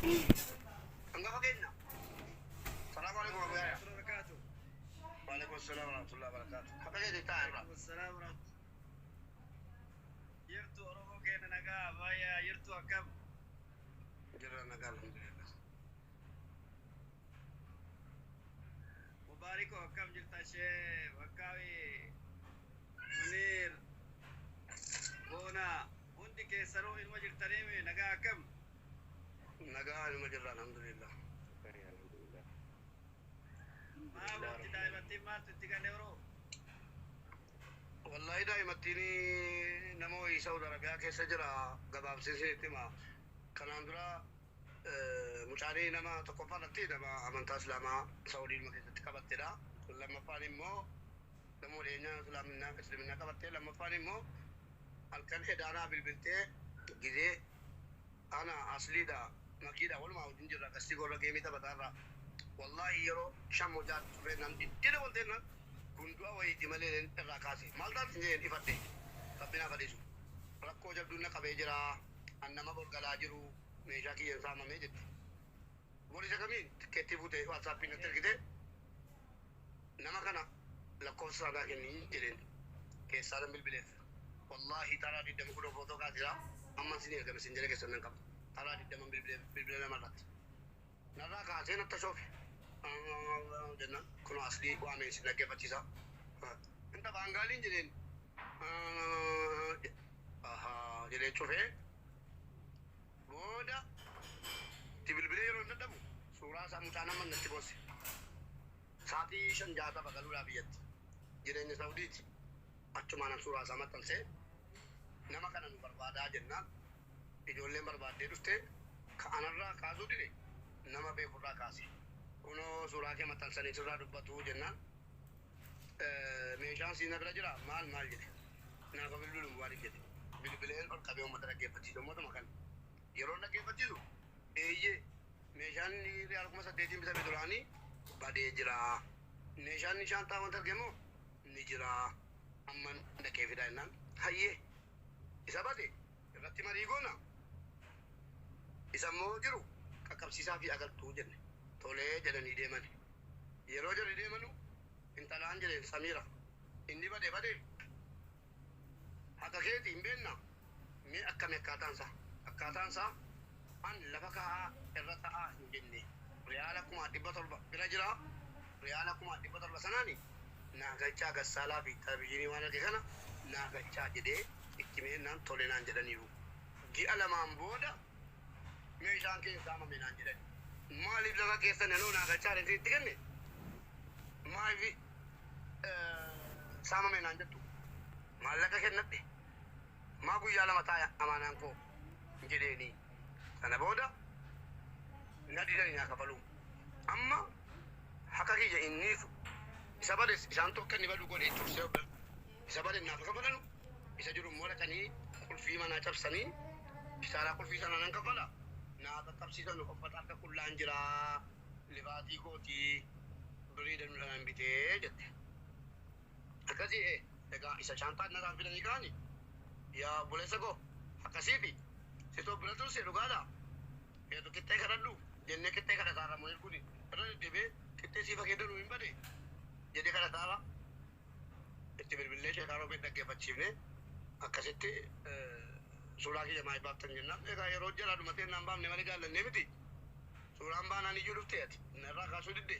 Enggak pakai ini. Assalamualaikum warahmatullahi wabarakatuh. Waalaikumsalam warahmatullahi wabarakatuh. Apa jadi tahan? Waalaikumsalam warahmatullahi. Yertu Oromo kena naga, baya yertu akam. Jira naga alhamdulillah. Mubariko akam jirta she, wakawi, munir, bona, undi ke saro ilmu jirta neme naga akam. Naga ilmu jirta alhamdulillah. Alhamdulillah. Ma tidak mati mati 3 euro. Wallahi daimatini namo Saudi Arabia keessa jira gabaabsiisee ma kanaan dura mucaanii nama tokkoffaadhatti nama amantaa islaamaa Saudi ilma keessatti qabatteedha. Lammaffaan immoo namoo dhiyeenya islaaminaa qabattee lammaffaan immoo halkan hedaanaa bilbiltee gizee ana asliidha makiidha walumaa wajjin jirra qastii gorra geemii taphataarra wallahi yeroo shammoo jaatu turre namni dina walteenna Kundu awai di Malay dan Rakasi. Malta sendiri di Fatih. Tapi nak kadisu. Rakko jab dunia kabejera. Annama berkala jiru. Mejaki yang sama mejit. Boleh saya kami keti putih WhatsApp ini terkite. Nama kana lakko sada ini jirin. Kesaran bil bilet. Wallahi tara di dalam kudo foto kasira. Amma sini kami sendiri kesan kam. Tara di dalam bil bilet nama rat. Nara kasih nak tasawuf. Jangan kuno asli wa ame sila ke pachisa enta bangalin jiren aha jere chofe boda tibilbile ro nadamu sura sa mutana man natti bosse saati shan jata bagalula biyat jirenya saudi achumana sura sa matalse nama kana nu barbada jenna ijolle barbade duste ka anarra kazu dire nama be kurra kasi uno suuraa kee maxxansanii sirraa dubbatu jennaan meeshaan siin bira jira maal jedhe naafa bilbiluun waaliif jedhe bilbileen ol qabee uummata dhaggeeffachiisu uummatuma kan yeroo dhaggeeffachiisu eeyyee meeshaan riyaal 8,000 bitamee duraanii badee jira meeshaan shaantaa wanta argamu ni jira amma dhaqee fidaa jennaan hayyee isa bade irratti marii goona isa immoo jiru qaqqabsiisaa fi agartuu jenne tolee jedhanii deeman yeroo jedhanii deemanu intalaan jedheen Samira inni bade haka keeti hin beenna mee akkami akkaataansa an lafa kaa'aa irra ta'aa hin jenne riyaala 700 bira jira riyaala 700 sanaani naagachaa gassaalaa fi televizyiinii waan arge kana naagachaa jedhee itti meennaan tolee naan jedhaniiru ji'a lamaan booda meeshaan keessa saamame naan jedhani maaliif lafa keessan nanu naagachaa itti kenne maaliif saamame naan jettu maallaqa kennadhe maa guyyaa lama taaya amaanaan koo jedheeni sana booda na didanii naa kafalu amma haka kiyya inniisu isa bades isaan tokko inni badu godhe tursee isa bade naaf kafalanu isa jiru immoo dhaqanii qulfii manaa cabsanii isaaraa qulfii sana nan kafala naa qaqqabsiisan uffata akka kullaan jira libaatii kootii biriida nu dhanan bitee jette akkasii egaa isa shaantaan nataan fidanii kaani yaa buleessa koo akkasiifi sitoo bira turse dhugaadha heetu qixxee kadhadhu jennee qixxee kadhataarra mo'ee kuni irra deddeebee qixxee siifa keeddanuu hin bade jedhee kadhataarra itti bilbilee sheekaa roobee dhaggeeffachiifne akkasitti suuraa kiyya maayii baaftan jennaan egaa yeroo jalaa dhumatee naan baafne malee jaallannee miti suuraan baanaan iyyuu dhuftee ati narraa kaasuu didde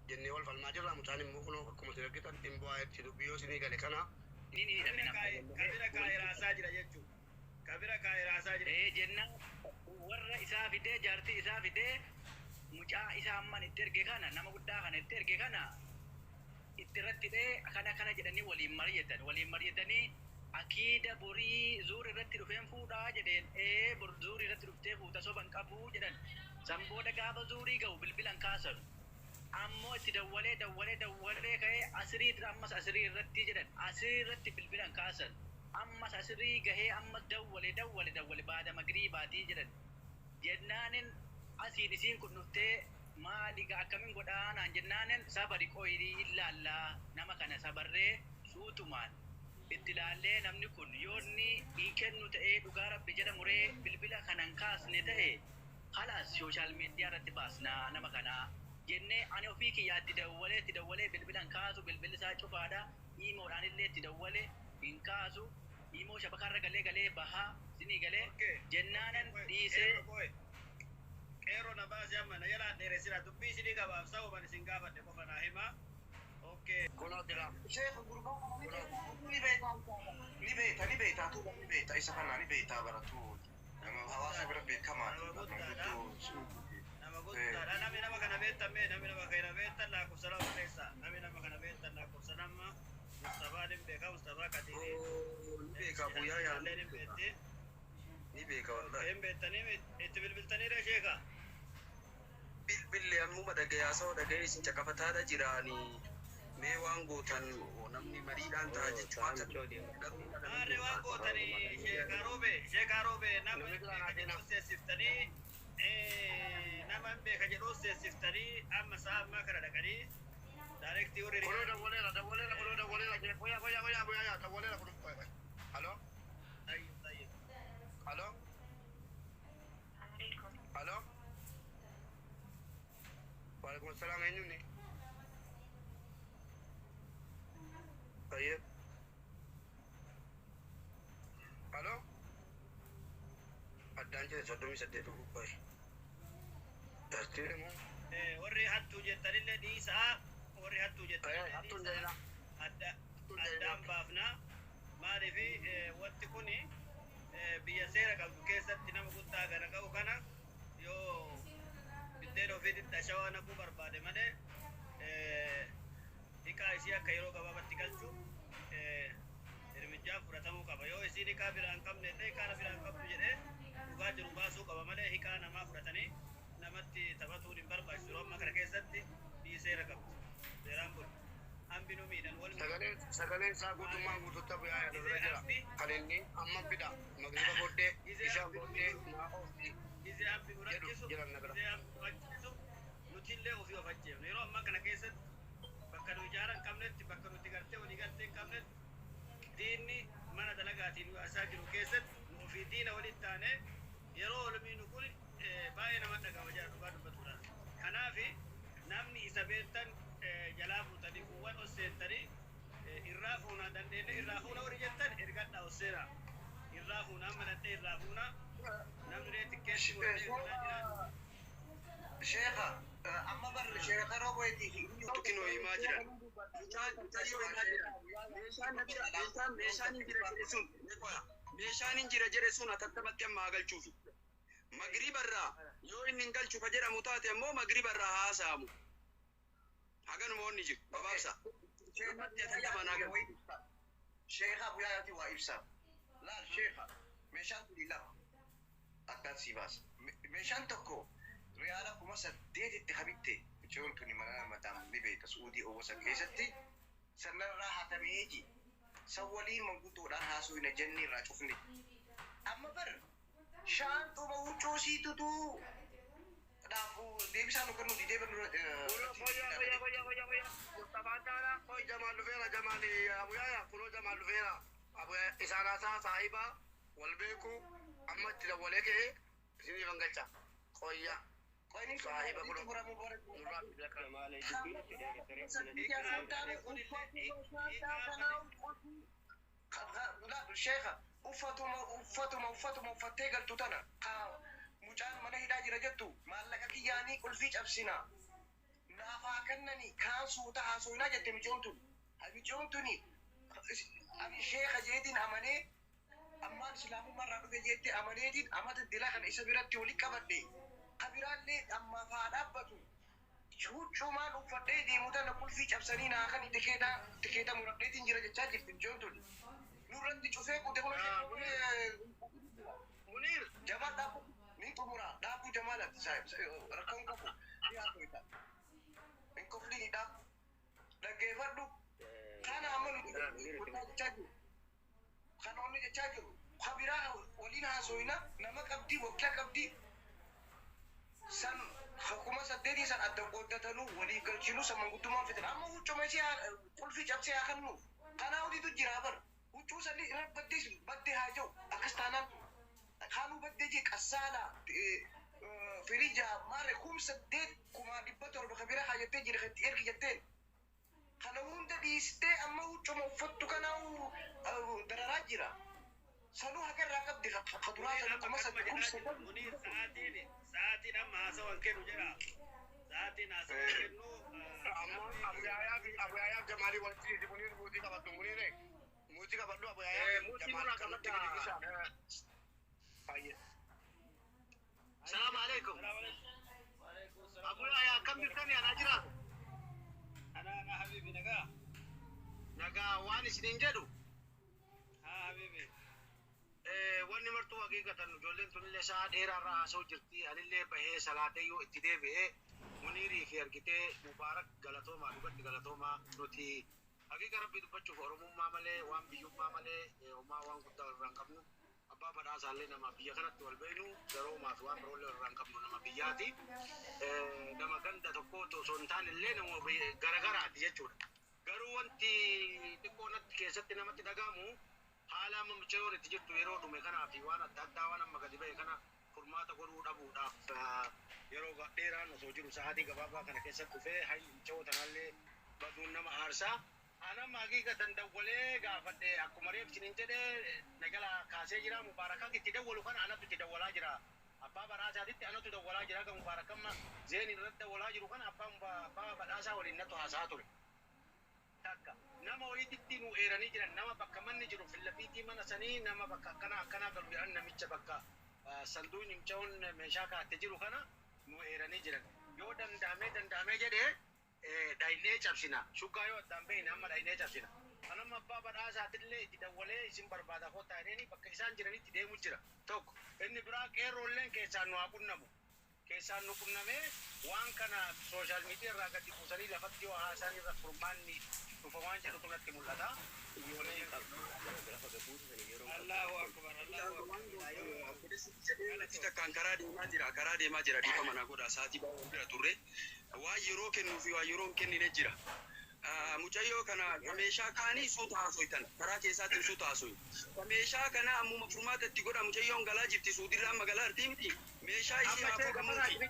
jennee wal falmaa jirra mucaan immoo kunoo akkuma isin argitan hin bu'aayetti dubbiyyoo isinii gale kana kabira kaa'ee raasaa jira jechuudha kabira kaa'ee raasaa jira jennaan warra isaa fidee jaartii isaa fidee mucaa isaa amman itti erge kana nama guddaa kana itti erge kana itti irratti kana jedhanii waliin mari'atanii akiida borii zuur irratti dhufeen fuudhaa jedheen bor zuur irratti dhuftee fuuta soban qabuu jedhan sanbooda gaafa zuurii ga'u bilbilan kaasan ammoo itti dawwalee ka'ee asiriitti ammas asirii irratti jedhan asirii irratti bilbilan kaasan ammas asirii gahee ammas dawwale baada magrii baatii jedhan jennaanin asiin isiin kun dhuftee maaliga akkamiin godhaanaan jennaanin sabari qoyrii ilaallaa nama kana sabarree suutumaan itti ilaallee namni kun yoonni kennu ta'ee dhugaa rabbi jedhamuree bilbila kanan kaasne ta'e خلاص سوشيال ميديا رتباسنا نما كنا جنة أنا وفيك يا تدولة بالبلان كاسو بالبل ساچو فادا إيمو راني اللي تدولة إن كاسو إيمو شبكة رجلة بها سني جلة جنانا ديسه كيرو نباز يمنا يلا نرسل دبي سيدي كباب سو من سنغافورة دكوفنا هما أوكي كنا تلا شيخ القربان ni beta tu ni beta isa kana ni beta baratu nama hawasa berbe kama nama gutta ana mina makana beta me nama mina makana beta la ko salam resa nama mina makana beta la ko salama mustafa dem be ka mustafa kadiri ni be ka buya ya le bete ni be ka wallahi em beta ni bil tani re sheka bil amma daga ya so daga isin cakafata da jirani me wango tan namni maridan ta jechuata are wango tani shekarobe namni ka siftani naman be ka jedo siftani amma sa amma kara da kani direct uri كنا دولة كنا بويا دولة كنا هلو طيب هلو هلو وعليكم السلام عينوني طيب الو ادانجي صدومي سديتو باي ترتيرمو وري حتو جتريل دي سا وري حتو جتريل حتو جيلا أدام بافنا ما رفي واتكوني بيسيرة قبل كيسة تنام قلتا غنقا وكنا يو بديرو في التشاوانا كو بربادة مدى إيكا إسيا كيرو قبابا تكالشو irmijaa fudhatamuu qaba yoo isiin hiikaa biraan qabne illee hiikaa biraan qabdu jedhee dhugaa jiru baasuu qaba malee hiikaa namaa fudhatanii namatti taphatuun hin barbaachisu yeroo amma kana keessatti biyyi seera qabdi seeraan kun hambinuu miidhan wal sagaleen isaa guutummaa guutuutti bu'aa yaadurra jira kan inni amma bida magriba booddee ishaan booddee isee hambi muraachisu nutillee ofii of ajjeefnu yeroo amma kana keessatti bakka nu ijaaran qabnetti bakka nuti gartee walii galtee hin qabnetti diinni mana dalagaatiin waasaa jiru keessatti ofii diina waliin taane yeroo olmiinu kun baay'ee nama dhagama jira dhugaa dubbatuudhaan kanaaf namni isa beektan jalaa fuutanii kuuwwan osseentanii irraa fuunaa dandeenye irraa fuuna horii jettan ergadhaa osseera irraa fuunaa maladhee irraa fuuna namni reetikkeetti godhee jira sheekha amma bar sheekha roboyti tukino himaa jiran meeshaan hin jira jedhe sun atattamatti amma galchuufi magribarraa yoo inni hin galchu ka jedhamu taate ammoo magribarraa haasa'amu haganuma onni jiru babaabsa sheekha buyaati waa ibsa laal sheekha meeshaan kun lama akkaan sii baasa meeshaan tokko riyaala kuma saddeetitti habitte jechuun tuni mana mataan ni beeka suudii owwasa keessatti sanarraa hatameeji san waliin manguddoodhaan haasuu hin jenne irraa cufne amma bar shaantuma huccuu siitutu dhaafu deebisaan nu kennu didee bannu koy jamal lufeera jamali abuyaya kuno jamal lufeera abuya isaanaasaa saahiba wal beeku amma itti dawwalee ka'ee isinii bangalcha koyya صاحب الشيخة أفتما فتي قلتو تنا مجان من هدا جرجتو مالك كياني كل فيج أبسنا نافا كنني كان صوتا حاسونا جت مجونتوني أبي شيخ جيدين أماني أما الإسلام مرة بجيت أمانيدين أما الدلاء كان إسبيرتي ولي كبردي kabiraallee ammaafaa dhaabbatu cuucumaan uffadhee deemuutaan kulfii cabsanii naa kan tikeeta muradheetiin jira jechaa jirti ijoon tuni nurratti cufee qute kun munir jamaa dhaabbu ni xumura dhaabbu jamaa latti rakkoon qabu dhiyaatu ita hin kofli ni dhaabbu dhaggeeffadhu kana amma jechaa jiru kan onni jechaa jiru kabiraa waliin haasoyina nama qabdii waggaa qabdii san hakuma saddeetii san adda qooddatanu walii galchinu san manguddumaan fitan amma huccuma ishee qulfii cabsee haa kennu kanaa hodiitu jira bar huccuu sanni irra baddee haa jiru akkas taanaan kaanuu baddee jee qassaala فريجة مرة خمسة ديت كما دبتور بخبيرة حاجتين جري ختير كجتين خلوون ده بيستي أما هو جم فتو كانوا دراجرة سلوها كرا قد خدوها سلوك مثلا خمسة منير ساعتين أما هسوان كانوا جرا ساعتين هسوان كانوا أما أبو يايا جمالي والتي دي منير موتي كبدو منير موتي كبدو أبو يايا موتي مرا كبدو السلام عليكم أبو يايا كم بالثانية أنا أجرا أنا حبيبي نجا واني سنين جدو ها حبيبي wanni martuu haqiiqatan ijoolleen tun illee sa'a dheeraarraa haasa'u jirti anillee bahee salaatee yoo itti deebi'ee muniirii fi argitee mubaarak galatoomaa dhugatti galatoomaa nuti haqiiqa rabbii dubbachuuf oromummaa malee waan biyyummaa malee homaa waan guddaa irraa hin qabnu abbaa badhaasaallee nama biyya kanatti wal beeknu garoomaa fi waan biroollee irraa hin qabnu nama biyyaati nama ganda tokko osoo hin taane illee nama garagaraati jechuudha garuu wanti xiqqoo natti keessatti namatti dhagahamu haala amma mucayyoo itti jirtu yeroo dhume kanaa fi waan adda addaa waan amma gadi ba'e kana furmaata godhuu dhabuudhaaf yeroo dheeraan osoo jiru sa'aatii gabaabaa kana keessatti dhufee hayyi mucayyoo tanaallee baduun nama aarsaa anamma haqiiqatan dawwalee gaafadhe akkuma reebsiniin jedhee nagala kaasee jira mubaarakaa itti dawwalu kana anatu itti dawwalaa jira abbaa badhaasaatitti anatu dawwalaa jira kan mubaarakamma zeen irratti dawwalaa jiru kana abbaa badhaasaa waliin natu haasaa ture takka nama wayititti nu eeranii jiran nama bakka manni jiru fillafiitii mana sanii nama bakka akkanaa galu jedhan namicha bakka sanduuqni mucayyoon meeshaa kaa'atte jiru kana nu eeranii jiran yoo danda'amee jedhee dhaynee cabsina shuggaa yoo addaan beeyne amma dhaynee cabsina kanama abbaa badhaasaatillee itti dawwalee isin barbaada kottaa jedheeni bakka isaan jiranitti deemu jira tokko inni biraa qeerroolleen keessaan nu haa qunnamu keessaan nu qunnamee waan kana sooshaal miidiyaa irraa gadi buusanii lafatti yoo haasaan irra furmaanni dhufa waan jedhu kunatti mul'ata. Allahu akbar takkaan karaa deemaa jira dhiifa mana godha sa'aatii baay'ee bira turre waan yeroo kennuu fi waan yeroo hin kennine jira. Mucayyoo kana meeshaa kaanii suuta haasoitan karaa keessaatiin suuta haasoyi. Meeshaa kana ammuma furmaata itti godha mucayyoon galaa jirti suudirraan magaalaa artii miti. Meeshaa ishee haa fuudhamuuti.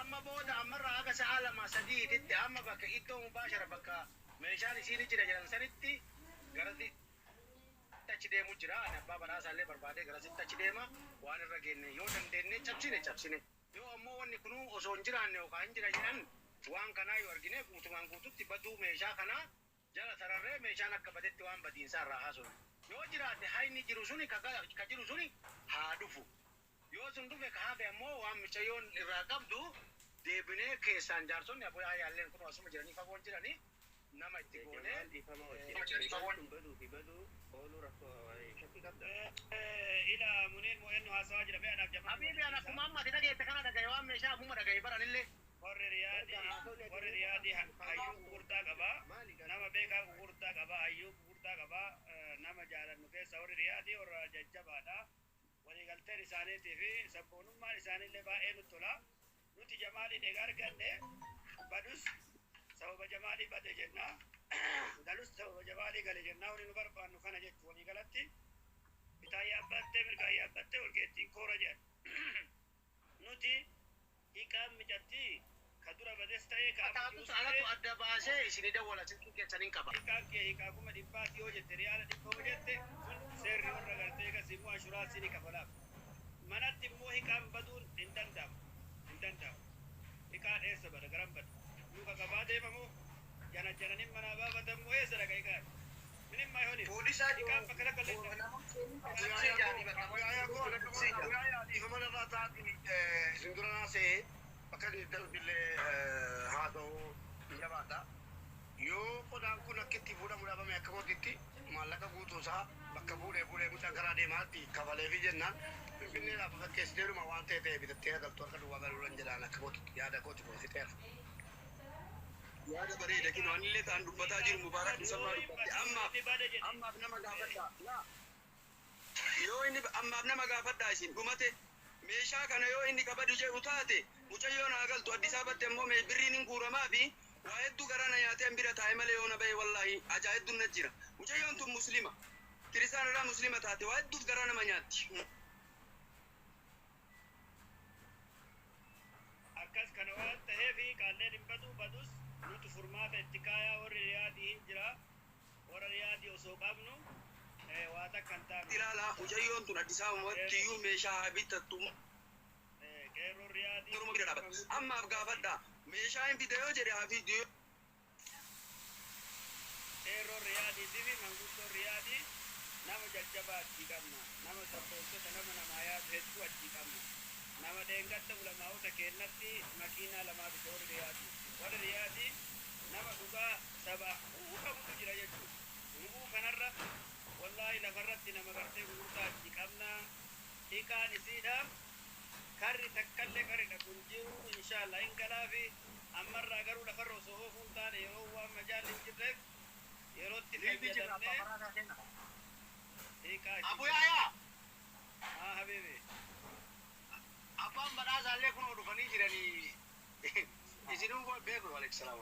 Amma booda ammarraa haga sa'a lama sadiititti amma bakka iddoo mubaashara bakka meeshaan isiin jira jedhan sanitti garasi achi deemu jira abbaa badhaasaallee barbaadee garasitti achi deema waan irra geenne yoo dandeenye cabsine yoo ammoo wanni kunuu osoo hin jiraanne yookaan hin jira jedhan waan kanaa yoo argine guutumaan guututti baduu meeshaa kanaa jala sararree meeshaan akka badetti waan badiinsaa irraa haasofne yoo jiraate hayni jiru suni ka jiru suni haa dhufu yoo sun dhufe ka hafe ammoo waan mucayyoon irraa qabdu deebinee keessaan jaarsonni abbaa yaalleen kun asuma jiranii fagoon jiranii nama itti goonee ila munir mo'ennu haasawa jira be'anaaf jamaa habiibi ana kuma amma ati dhageette kana dhagaye waan meeshaa afuma dhagaye baranillee warri riyaadii hayyuu gurgurtaa qabaa nama beekaa gurgurtaa qabaa hayyuu gurgurtaa qabaa nama jaalannu keessa warri riyaadii warra jajjabaadha waliigalteen isaaniitii fi sabboonummaan isaaniillee baay'ee nutti tola nuti jamaaliin egaa arganne badus sababa jamaalii bade jenna galus sababa jamaalii gale jennaa wani nu barbaannu kana jechuu waliigalatti bitaa yaabbattee mirgaa yaabbattee walgeettiin koora jedhan nuti hiiqaan mijatti kadura bades ta'ee alatu adda baasee isinii dawwala silkii keessaniin qaba hiiqaan kee hiiqaa kuma dhibbaatti yoo jette riyaala dhibba jette sun seerri warra galtee gas immoo ashuraansiini kafalaaf manatti immoo hiiqaan baduun hin danda'amu hiiqaan eessa bada garan bada nuka qabaa deemamoo jananin manaa baafatamoo eessa dhaqa hiiqaan minin maa honi Poolisaa hiiqaan bakka lakka yoo qodaan kun akkitti fuudhamu dhabame akka mootitti maallaqa guutuusaa bakka fuudhee mucaan karaa deemaatti kafaleefi jennaan finfinneedhaaf fakkeessiteeruma waan ta'e bitattee galtu akka duwwaa galuuran jedhaan akka mootitti yaada kooti boositeera. Yaada bareeda kinu anillee ta'an dubbataa jiru mubaarak musammaa dubbatte ammaaf nama gaafadhaa yoo inni ammaaf nama gaafadhaa isin dhumate meeshaa kana yoo inni kabadu jedhu taate mucayyoon haa galtu Addis Ababaatti ammoo birriin hin guuramaa fi waa hedduu garana nyaatee bira taa'e malee yoo na bahe wallaahi ajaa'ibduun na jira mucayyoon tun muslima kiristaanadhaa muslima taate waa hedduuf gara nama nyaatti akkas kana waan ta'eefi qaalleen hin badus nuti furmaata itti kaayaa warri riyaadii hin jira warra riyaadii osoo qabnu waa takka hin taane ilaala mucayyoon tun Addis Ababatti iyyuu meeshaa haa bitattu qeerroo riyaadii Oromoo bira dhaabata ammaaf gaafadha meeshaa hin fide yoo jedhe haa fidu qeerroo riyaadiitii fi manguddoo riyaadii nama jajjabaa achii qabna nama sabboonsota nama namaa yaadu hedduu achii qabna nama dheengatta ulamaa'ota keennatti makiinaa lamaa bita warri riyaadii nama dhugaa saba qabutu jira jechuudha nuguu kanarra wallaahi lafarratti nama gartee gurgurtaa achii qabna hiikaan isiidha karri takkallee karri dhaqun jiru inshaallah hin galaa fi ammarraa garuu lafarra osoo oofuun taane yeroo waan majaalli hin jirreef yerootti fayyadamnee Abu Yahya. Habibi. Abbaan badhaasaallee kun dhufanii jiranii isinuu beeku waalaikum salaam.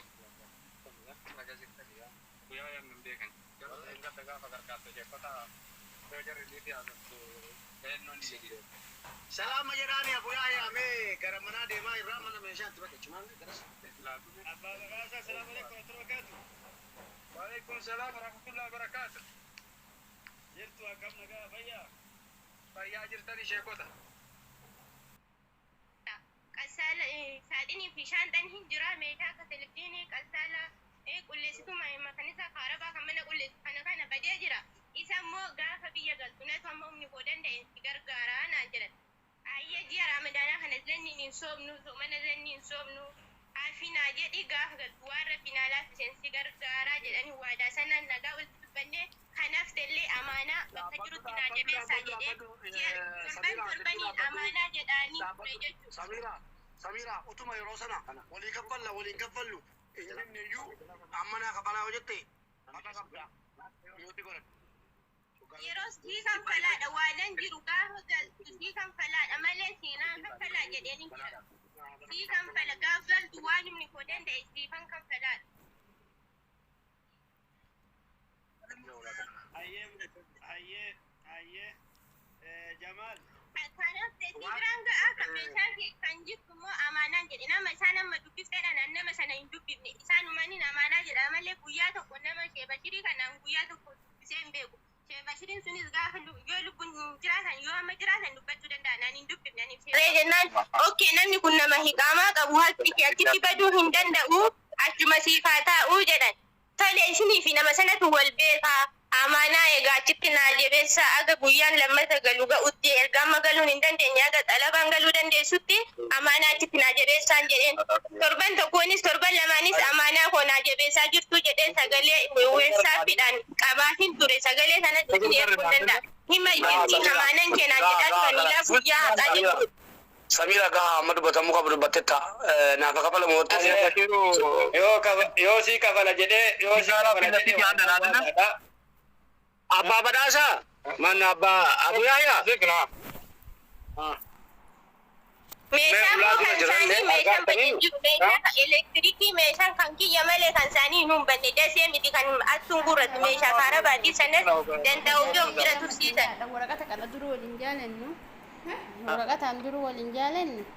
Salaama jedhaani Abu Yahya mee gara manaa deemaa irraa mana meeshaatti bakka maal garas. Abbaa badhaasaa salaamu alaikum warahmatullahi wabarakatuh. Waalaikum salaam warahmatullahi wabarakatuh. Jirtu akkam nagaa fayyaa? Fayyaa jirtanii sheekota. Qasaala saadhinii fi shaantaan hin jira meeshaa akka televiziyoonii qasaala qulleessituu makanisaa kaarabaa kan mana qulleessu kana badee jira. Isa immoo gaafa biyya galtu natu amma humni koo danda'e itti gargaaraa naan jedhan. Ayya ji'a ramadaanaa kana zanniin hin soomnu mana zanniin hin soomnu hafinaa jedhi gaafa galtu waan rabbinaa laaffiseen si gargaaraa jedhanii waadaa sanaan nagaa walitti dubbannee kanaaf tellee amaanaa bakka jirutti naa jabeessaa jedhee torbaniin amaanaa jedhaanii ture jechuudha. Samira utuma yeroo sana walii kaffallu inni iyyuu ammanaa kafanaa hojjette maqaa qabda yooti godhan. Yeroo sii kanfalaadha waanan jiru gaafa galtu sii kanfalaadha malee siinaan kanfalaa jedheen hin jira. Sii kanfala gaafa galtu waan humni koo danda'e siifan kanfalaadha. Hayyee Jamaal. Kanaaf teessii biraan ga'aa kan meeshaa kan jirtu immoo amaanaan jedhe nama isaan amma dubbifteedhaan nama sana hin dubbifne isaan umaniin amaanaa jedha malee guyyaa tokko nama Sheebashirii kanaan guyyaa tokko dubbisee hin beeku. Sheebashiriin sunis gaafa yoo lubbuun jiraatan yoo amma jiraatan dubbachuu danda'an hin dubbifnaniif. Jennaan okkee namni kun nama hiqaamaa qabu achitti baduu hin danda'u achuma siifaa taa'uu jedhan. Tole isinii fi nama sanatu wal beekaa. Amaanaa egaa achitti naa jabeessaa aga guyyaan lammata galu ga'utti erga amma galuun hin dandeenye aga xalabaan galuu dandeessutti amaanaa achitti naa jabeessaan jedheen torban tokkoonis torban lamaanis amaanaa koo naa jabeessaa jirtu jedheen sagalee weebsaappiidhaan qabaatiin ture sagalee sanatti isin eeguu danda'a hima itti amaanaan keenaan jedhaa turanidhaa guyyaa haqaa jechuudha. Samira gaha amma dubbatamuu qabu dubbattetta naafa kafala mootte yoo sii kafala jedhee yoo sii kafala jedhee Abbaa badhaasaa manna abbaa Abu Yahya. Meeshaan koo kan isaanii meeshaan bakkeen jiru meeshaa elektirikii meeshaan kan kiyya malee kan isaanii hin humbanne dasee miti kan asuun gurratu meeshaa kaarabaatii sanas danda'u yoo bira tursiisan. Waraqata kana duru waliin jaalannu waraqataan duru waliin jaalannu